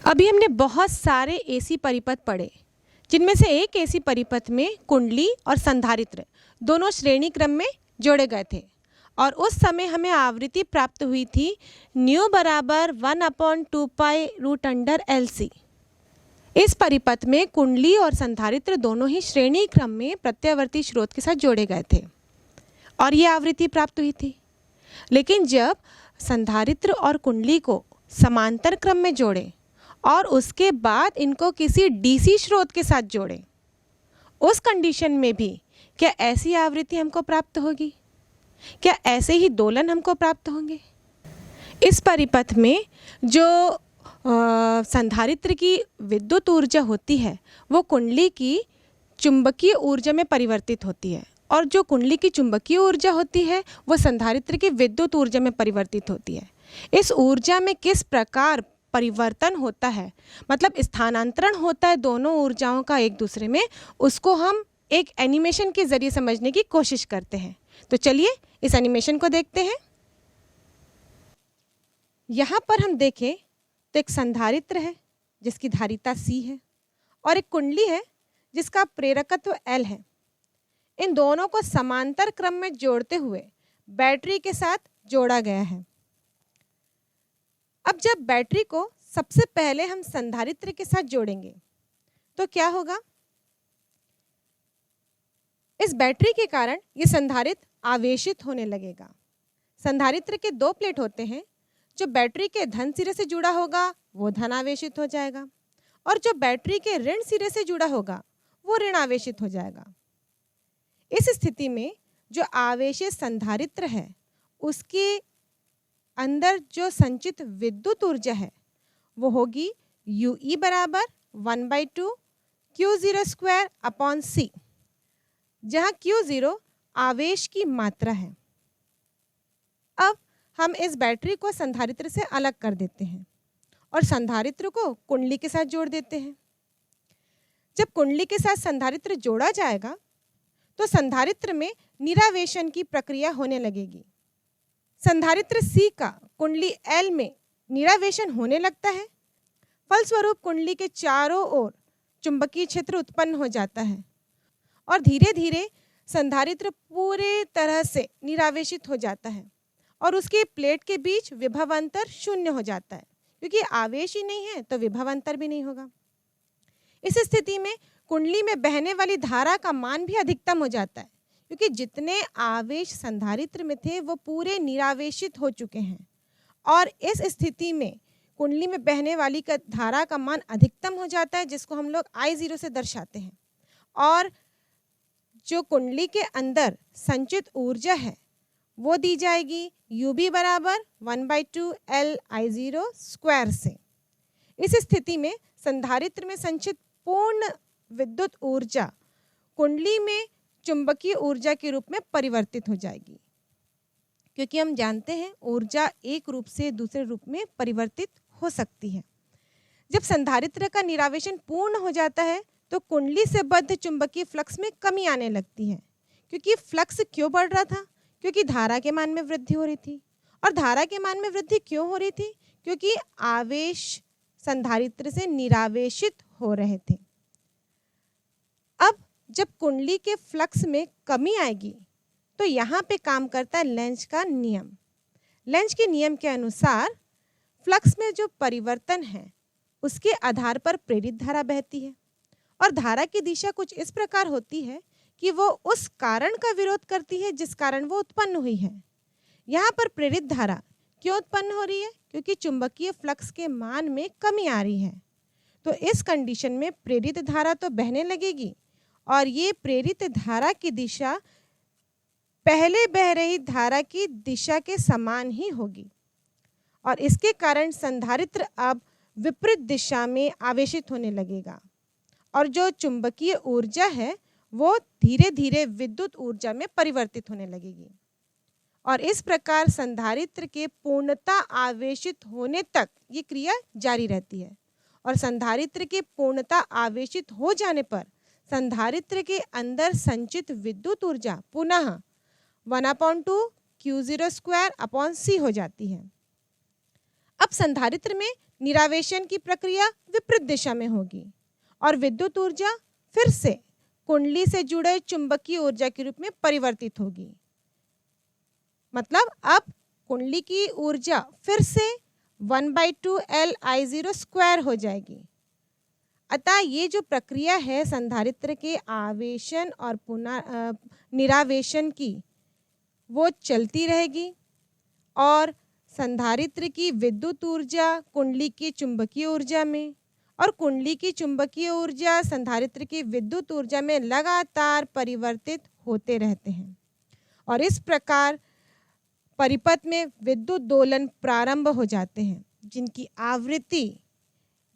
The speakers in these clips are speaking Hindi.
अभी हमने बहुत सारे एसी परिपथ पढ़े, जिनमें से एक एसी परिपथ में कुंडली और संधारित्र दोनों श्रेणी क्रम में जोड़े गए थे और उस समय हमें आवृत्ति प्राप्त हुई थी न्यू बराबर 1/2π√LC। इस परिपथ में कुंडली और संधारित्र दोनों ही श्रेणी क्रम में प्रत्यावर्ती स्रोत के साथ जोड़े गए थे और ये आवृत्ति प्राप्त हुई थी। लेकिन जब संधारित्र और कुंडली को समांतर क्रम में जोड़े और उसके बाद इनको किसी डीसी स्रोत के साथ जोड़ें, उस कंडीशन में भी क्या ऐसी आवृत्ति हमको प्राप्त होगी? क्या ऐसे ही दोलन हमको प्राप्त होंगे? इस परिपथ में जो संधारित्र की विद्युत ऊर्जा होती है वो कुंडली की चुंबकीय ऊर्जा में परिवर्तित होती है और जो कुंडली की चुंबकीय ऊर्जा होती है वो संधारित्र की विद्युत ऊर्जा में परिवर्तित होती है। इस ऊर्जा में किस प्रकार परिवर्तन होता है, मतलब स्थानांतरण होता है दोनों ऊर्जाओं का एक दूसरे में, उसको हम एक एनिमेशन के जरिए समझने की कोशिश करते हैं। तो चलिए इस एनिमेशन को देखते हैं। यहाँ पर हम देखें तो एक संधारित्र है जिसकी धारिता C है और एक कुंडली है जिसका प्रेरकत्व L है। इन दोनों को समांतर क्रम में जोड़ते हुए बैटरी के साथ जोड़ा गया है। अब जब बैटरी को सबसे पहले हम संधारित्र के साथ जोड़ेंगे तो क्या होगा? इस बैटरी के कारण ये संधारित्र आवेशित होने लगेगा। संधारित्र के दो प्लेट होते हैं, जो बैटरी के धन सिरे से जुड़ा होगा वो धन आवेशित हो जाएगा और जो बैटरी के ऋण सिरे से जुड़ा होगा वो ऋण आवेशित हो जाएगा। इस स्थिति में जो आवेशित संधारित्र है उसके अंदर जो संचित विद्युत ऊर्जा है वो होगी UE बराबर 1/2 Q0² C, जहाँ Q0 आवेश की मात्रा है। अब हम इस बैटरी को संधारित्र से अलग कर देते हैं और संधारित्र को कुंडली के साथ जोड़ देते हैं। जब कुंडली के साथ संधारित्र जोड़ा जाएगा तो संधारित्र में निरावेशन की प्रक्रिया होने लगेगी। संधारित्र C का कुंडली L में निरावेशन होने लगता है। फलस्वरूप कुंडली के चारों ओर चुंबकीय क्षेत्र उत्पन्न हो जाता है और धीरे धीरे संधारित्र पूरे तरह से निरावेशित हो जाता है और उसके प्लेट के बीच विभव अंतर शून्य हो जाता है, क्योंकि आवेश ही नहीं है तो विभव अंतर भी नहीं होगा। इस स्थिति में कुंडली में बहने वाली धारा का मान भी अधिकतम हो जाता है, क्योंकि जितने आवेश संधारित्र में थे वो पूरे निरावेशित हो चुके हैं और इस स्थिति में कुंडली में बहने वाली का धारा का मान अधिकतम हो जाता है, जिसको हम लोग I0 से दर्शाते हैं। और जो कुंडली के अंदर संचित ऊर्जा है वो दी जाएगी UB बराबर 1/2 LI0² से। इस स्थिति में संधारित्र में संचित पूर्ण विद्युत ऊर्जा कुंडली में चुंबकीय ऊर्जा के रूप में परिवर्तित हो जाएगी, क्योंकि हम जानते हैं ऊर्जा एक रूप से दूसरे रूप में परिवर्तित हो सकती है। जब संधारित्र का निरावेशन पूर्ण हो जाता है तो कुंडली से बद्ध चुंबकीय फ्लक्स में कमी आने लगती है। क्योंकि फ्लक्स क्यों बढ़ रहा था? क्योंकि धारा के मान में वृद्धि हो रही थी। और धारा के मान में वृद्धि क्यों हो रही थी? क्योंकि आवेश संधारित्र से निरावेशित हो रहे थे। अब जब कुंडली के फ्लक्स में कमी आएगी तो यहाँ पे काम करता है लेंज का नियम। लेंज के नियम के अनुसार फ्लक्स में जो परिवर्तन है उसके आधार पर प्रेरित धारा बहती है और धारा की दिशा कुछ इस प्रकार होती है कि वो उस कारण का विरोध करती है जिस कारण वो उत्पन्न हुई है। यहाँ पर प्रेरित धारा क्यों उत्पन्न हो रही है? क्योंकि चुंबकीय फ्लक्स के मान में कमी आ रही है। तो इस कंडीशन में प्रेरित धारा तो बहने लगेगी और ये प्रेरित धारा की दिशा पहले बह रही धारा की दिशा के समान ही होगी और इसके कारण संधारित्र अब विपरीत दिशा में आवेशित होने लगेगा और जो चुंबकीय ऊर्जा है वो धीरे धीरे विद्युत ऊर्जा में परिवर्तित होने लगेगी और इस प्रकार संधारित्र के पूर्णता आवेशित होने तक ये क्रिया जारी रहती है और संधारित्र के पूर्णता आवेशित हो जाने पर संधारित्र के अंदर संचित विद्युत ऊर्जा पुनः 1/2 Q0² C हो जाती है। अब संधारित्र में निरावेशन की प्रक्रिया विपरीत दिशा में होगी और विद्युत ऊर्जा फिर से कुंडली से जुड़े चुंबकीय ऊर्जा के रूप में परिवर्तित होगी। मतलब अब कुंडली की ऊर्जा फिर से 1/2 LI0 स्क्वायर हो जाएगी। अतः ये जो प्रक्रिया है संधारित्र के आवेशन और पुनः निरावेशन की, वो चलती रहेगी और संधारित्र की विद्युत ऊर्जा कुंडली की चुंबकीय ऊर्जा में और कुंडली की चुंबकीय ऊर्जा संधारित्र की विद्युत ऊर्जा में लगातार परिवर्तित होते रहते हैं और इस प्रकार परिपथ में विद्युत दोलन प्रारंभ हो जाते हैं, जिनकी आवृत्ति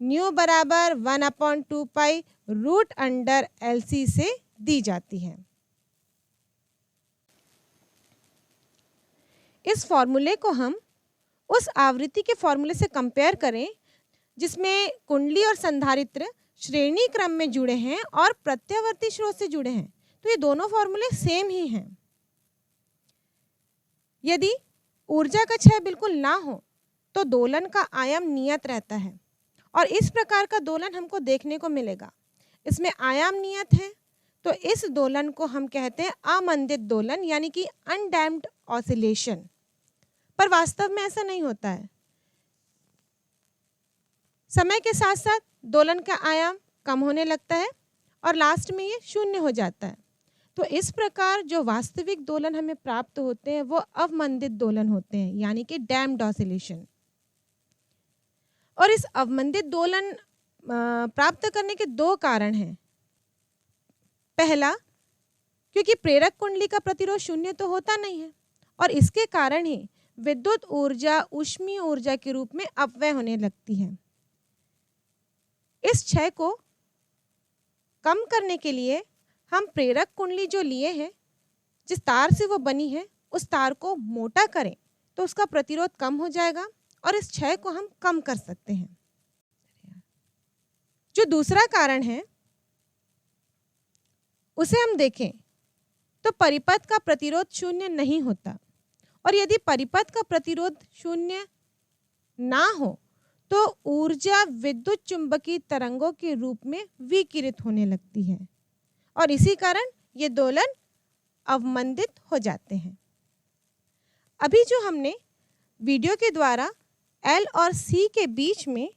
न्यू बराबर 1/2 पाई रूट अंडर LC से दी जाती है। इस फॉर्मूले को हम उस आवृत्ति के फॉर्मूले से कंपेयर करें जिसमें कुंडली और संधारित्र श्रेणी क्रम में जुड़े हैं और प्रत्यावर्ती स्रोत से जुड़े हैं, तो ये दोनों फॉर्मूले सेम ही हैं। यदि ऊर्जा का क्षय बिल्कुल ना हो तो दोलन का आयाम नियत रहता है और इस प्रकार का दोलन हमको देखने को मिलेगा। इसमें आयाम नियत है तो इस दोलन को हम कहते हैं अमंदित दोलन, यानी कि अनडैम्प्ड ऑसिलेशन। पर वास्तव में ऐसा नहीं होता है। समय के साथ साथ दोलन का आयाम कम होने लगता है और लास्ट में ये शून्य हो जाता है। तो इस प्रकार जो वास्तविक दोलन हमें प्राप्त होते हैं वो अवमंदित दोलन होते हैं, यानी कि डैम्प्ड ऑसिलेशन। और इस अवमंदित दोलन प्राप्त करने के दो कारण हैं। पहला, क्योंकि प्रेरक कुंडली का प्रतिरोध शून्य तो होता नहीं है और इसके कारण ही विद्युत ऊर्जा ऊष्मीय ऊर्जा के रूप में अपव्यय होने लगती है। इस क्षय को कम करने के लिए हम प्रेरक कुंडली जो लिए हैं, जिस तार से वो बनी है, उस तार को मोटा करें तो उसका प्रतिरोध कम हो जाएगा और इस क्षय को हम कम कर सकते हैं। जो दूसरा कारण है उसे हम देखें तो परिपथ का प्रतिरोध शून्य नहीं होता और यदि परिपथ का प्रतिरोध शून्य ना हो तो ऊर्जा विद्युत चुंबकीय तरंगों के रूप में विकिरित होने लगती है और इसी कारण ये दोलन अवमंदित हो जाते हैं। अभी जो हमने वीडियो के द्वारा L और C के बीच में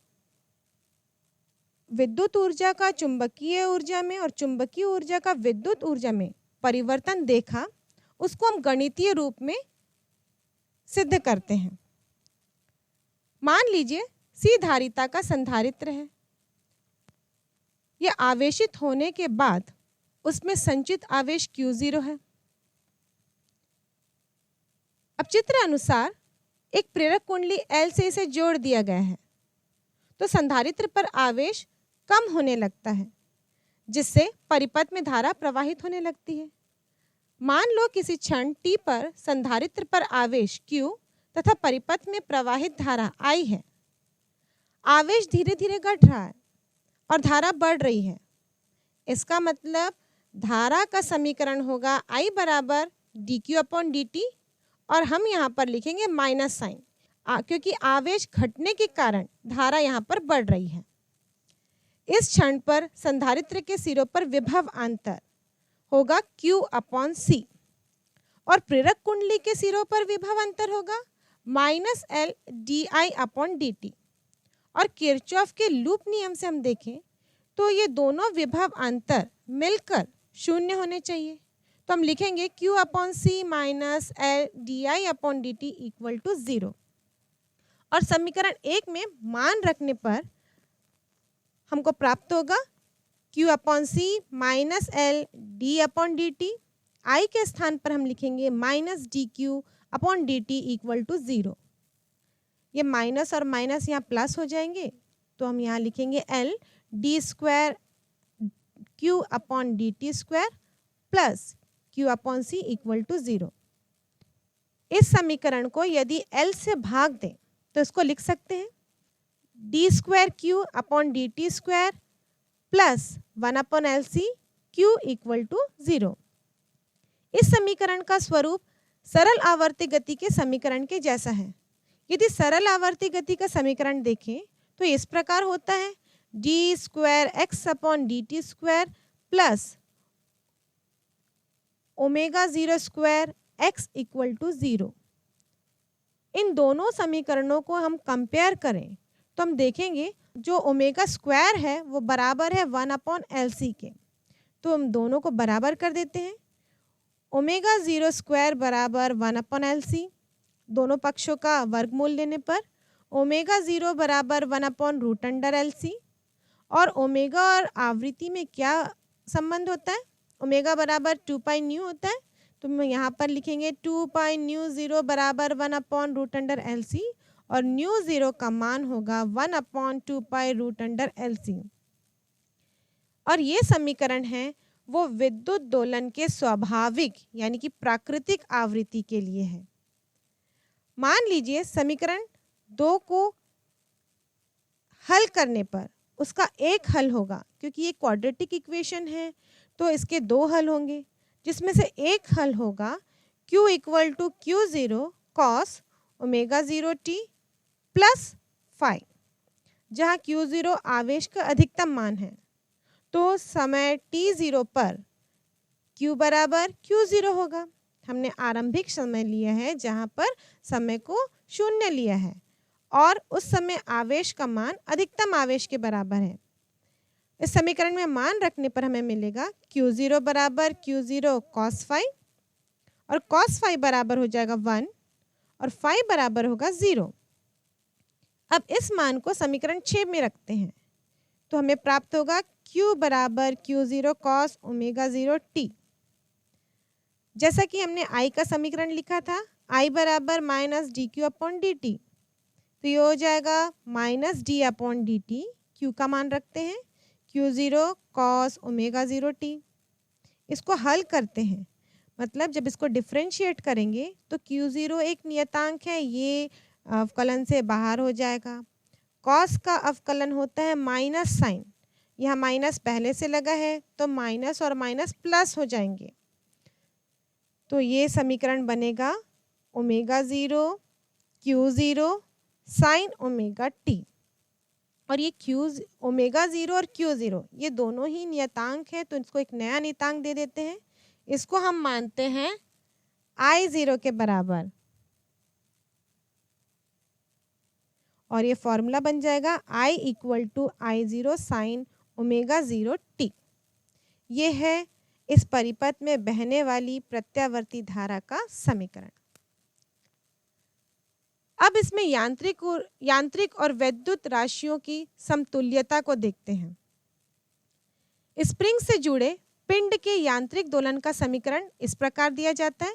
विद्युत ऊर्जा का चुंबकीय ऊर्जा में और चुंबकीय ऊर्जा का विद्युत ऊर्जा में परिवर्तन देखा, उसको हम गणितीय रूप में सिद्ध करते हैं। मान लीजिए C धारिता का संधारित्र है। यह आवेशित होने के बाद उसमें संचित आवेश Q0 है। अब चित्र अनुसार एक प्रेरक कुंडली L से इसे जोड़ दिया गया है तो संधारित्र पर आवेश कम होने लगता है, जिससे परिपथ में धारा प्रवाहित होने लगती है। मान लो किसी क्षण t पर संधारित्र पर आवेश Q तथा परिपथ में प्रवाहित धारा I है। आवेश धीरे धीरे घट रहा है और धारा बढ़ रही है। इसका मतलब धारा का समीकरण होगा I बराबर dq/dt और हम यहाँ पर लिखेंगे माइनस साइन, क्योंकि आवेश घटने के कारण धारा यहाँ पर बढ़ रही है। इस क्षण पर संधारित्र के सिरों पर विभव अंतर होगा Q/C और प्रेरक कुंडली के सिरों पर विभव अंतर होगा -L di/dt। और किरचॉफ के लूप नियम से हम देखें तो ये दोनों विभव अंतर मिलकर शून्य होने चाहिए। तो हम लिखेंगे Q/C -L di/dt = 0 और समीकरण 1 में मान रखने पर हमको प्राप्त होगा Q/C -L d/dt। I के स्थान पर हम लिखेंगे -dq/dt = 0। ये माइनस और माइनस यहाँ प्लस हो जाएंगे तो हम यहाँ लिखेंगे L d² Q/dt² plus Q/C = 0। इस समीकरण को यदि L से भाग दें तो इसको लिख सकते हैं d² Q/dt² plus 1/LC Q = 0। इस समीकरण का स्वरूप सरल आवर्ती गति के समीकरण के जैसा है। यदि सरल आवर्ती गति का समीकरण देखें तो इस प्रकार होता है D square X upon D T square plus omega 0 square X equal to 0। इन दोनों समीकरणों को हम कंपेयर करें तो हम देखेंगे जो ओमेगा स्क्वायर है वो बराबर है 1 अपॉन एल सी के। तो हम दोनों को बराबर कर देते हैं। ओमेगा 0 स्क्वायर बराबर 1 अपॉन एल सी, दोनों पक्षों का वर्गमूल लेने पर ओमेगा 0 बराबर 1 upon root under L C. और ओमेगा और आवृत्ति में क्या संबंध होता है? ओमेगा बराबर 2 पाई न्यू होता है, तो हम यहाँ पर लिखेंगे 2 पाई न्यू 0 बराबर 1 upon root under L C, और न्यू 0 का मान होगा 1 upon 2 pi root under L C. और ये समीकरण है वो विद्युत दोलन के स्वाभाविक यानी कि प्राकृतिक आवृत्ति के लिए है। मान लीजिए समीकरण 2 को हल करने पर उसका एक हल होगा, क्योंकि ये क्वाड्रेटिक इक्वेशन है तो इसके 2 हल होंगे, जिसमें से एक हल होगा Q equal to Q0 cos omega 0 t plus phi, जहाँ Q0 आवेश का अधिकतम मान है। तो समय t0 पर Q बराबर Q0 होगा। हमने आरंभिक समय लिया है जहाँ पर समय को 0 लिया है और उस समय आवेश का मान अधिकतम आवेश के बराबर है। इस समीकरण में मान रखने पर हमें मिलेगा Q0 बराबर Q0 cos फाई, और cos फाई बराबर हो जाएगा 1 और फाई बराबर होगा 0। अब इस मान को समीकरण 6 में रखते हैं तो हमें प्राप्त होगा Q बराबर Q0 cos ओमेगा 0 t। जैसा कि हमने I का समीकरण लिखा था, I बराबर minus D Q upon D T, तो ये हो जाएगा minus D upon D T. Q का मान रखते हैं Q0 cos ओमेगा 0 t। इसको हल करते हैं, मतलब जब इसको डिफरेंशिएट करेंगे तो Q0 एक नियतांक है, ये अवकलन से बाहर हो जाएगा। cos का अवकलन होता है माइनस साइन, यहाँ माइनस पहले से लगा है तो माइनस और माइनस प्लस हो जाएंगे। तो ये समीकरण बनेगा omega 0 Q0 sine omega t। और ये ओमेगा 0 और Q0 ये दोनों ही नियतांक है, तो इसको एक नया नियतांक दे देते हैं। इसको हम मानते हैं I0 के बराबर, और ये फॉर्मूला बन जाएगा I equal to I0 sine omega 0 t। ये है इस परिपथ में बहने वाली प्रत्यावर्ती धारा का समीकरण। अब इसमें यांत्रिक और वैद्युत राशियों की समतुल्यता को देखते हैं। स्प्रिंग से जुड़े पिंड के यांत्रिक दोलन का समीकरण इस प्रकार दिया जाता है।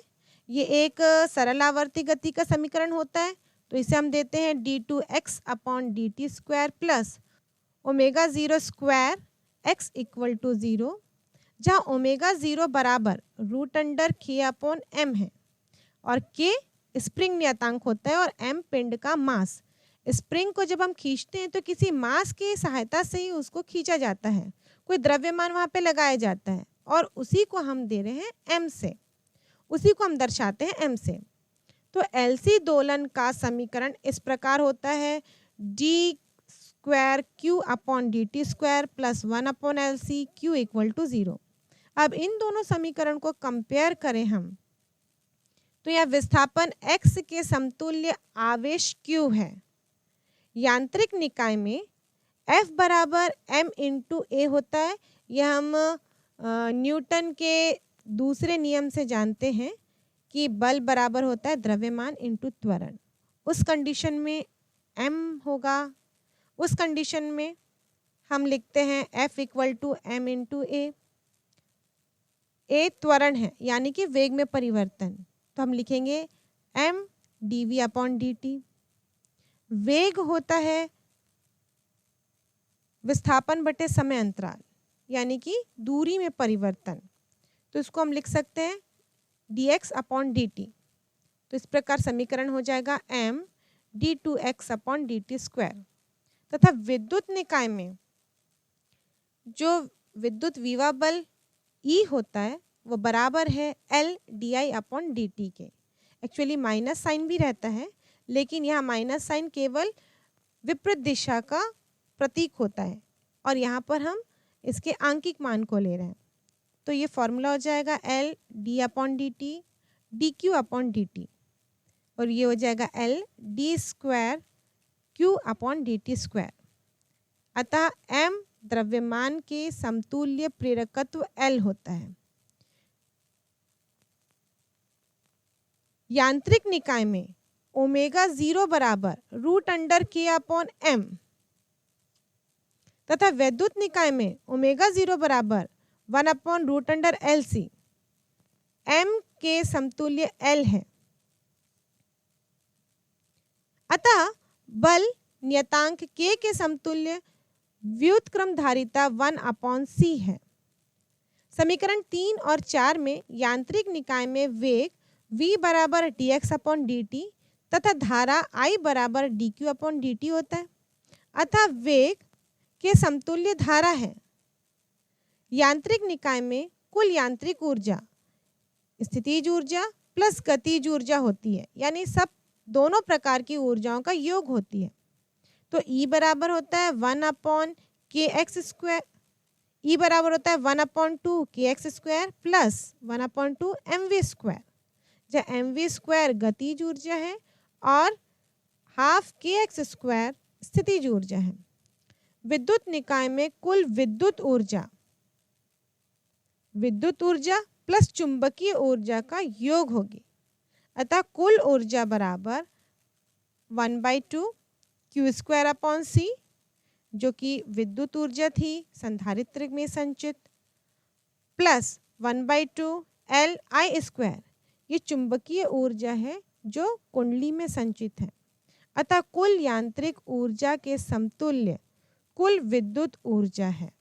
ये एक सरल आवर्ती गति का समीकरण होता है, तो इसे हम देते हैं d2x upon D T square plus omega 0 square x equal to 0, जहाँ ओमेगा 0 बराबर root under k upon m है और k स्प्रिंग नियतांक होता है और m पिंड का मास। स्प्रिंग को जब हम खींचते हैं तो किसी मास की सहायता से ही उसको खींचा जाता है, कोई द्रव्यमान वहाँ पे लगाया जाता है और उसी को हम दे रहे हैं m से, उसी को हम दर्शाते हैं m से। तो LC दोलन का समीकरण इस प्रकार होता है d square q upon D T square plus 1 upon L C q equal to 0। अब इन दोनों समीकरण को कंपेयर करें हम, तो यह विस्थापन x के समतुल्य आवेश q है। यांत्रिक निकाय में F बराबर m इंटू a होता है। यह हम न्यूटन के दूसरे नियम से जानते हैं कि बल बराबर होता है द्रव्यमान इंटू त्वरण। उस कंडीशन में m होगा। उस कंडीशन में हम लिखते हैं F equal to m into a। त्वरण है यानी कि वेग में परिवर्तन, तो हम लिखेंगे m dv अपॉन dt। वेग होता है विस्थापन बटे समय अंतराल यानी कि दूरी में परिवर्तन, तो इसको हम लिख सकते हैं dx अपॉन dt। तो इस प्रकार समीकरण हो जाएगा m d2x upon dt square. तथा विद्युत निकाय में जो विद्युत विभव बल E होता है वो बराबर है L di अपॉन dt के। एक्चुअली माइनस साइन भी रहता है, लेकिन यहाँ माइनस साइन केवल विपरीत दिशा का प्रतीक होता है और यहाँ पर हम इसके आंकिक मान को ले रहे हैं। तो ये फॉर्मूला हो जाएगा L d/dt dq/dt और ये हो जाएगा L d² q/dt²। अतः m द्रव्यमान के समतुल्य प्रेरकत्व L होता है। यांत्रिक निकाय में ओमेगा 0 बराबर √k/m तथा वैद्युत निकाय में ओमेगा 0 बराबर 1/√LC m के समतुल्य L है। अतः बल नियतांक k के समतुल्य व्युत्क्रमधारिता 1/c है। समीकरण 3 और 4 में यांत्रिक निकाय में वेग v बराबर dx/dt तथा धारा I बराबर dq/dt होता है। अतः वेग के समतुल्य धारा है। यांत्रिक निकाय में कुल यांत्रिक ऊर्जा स्थितिज ऊर्जा प्लस गतिज ऊर्जा होती है, यानी सब दोनों प्रकार की ऊर्जाओं का योग होती है। तो E बराबर होता है 1/kx², E बराबर होता है 1/2kx² प्लस 1/2mv², जहाँ mv² गतिज ऊर्जा है और 1/2kx² स्थितिज ऊर्जा है। विद्युत निकाय में कुल विद्युत ऊर्जा प्लस चुंबकीय ऊर्जा का योग होगी। अतः कुल ऊर्जा बराबर 1/2 q²/c जो कि विद्युत ऊर्जा थी संधारित्र में संचित, प्लस 1/2 Li², ये चुंबकीय ऊर्जा है जो कुंडली में संचित है। अतः कुल यांत्रिक ऊर्जा के समतुल्य कुल विद्युत ऊर्जा है।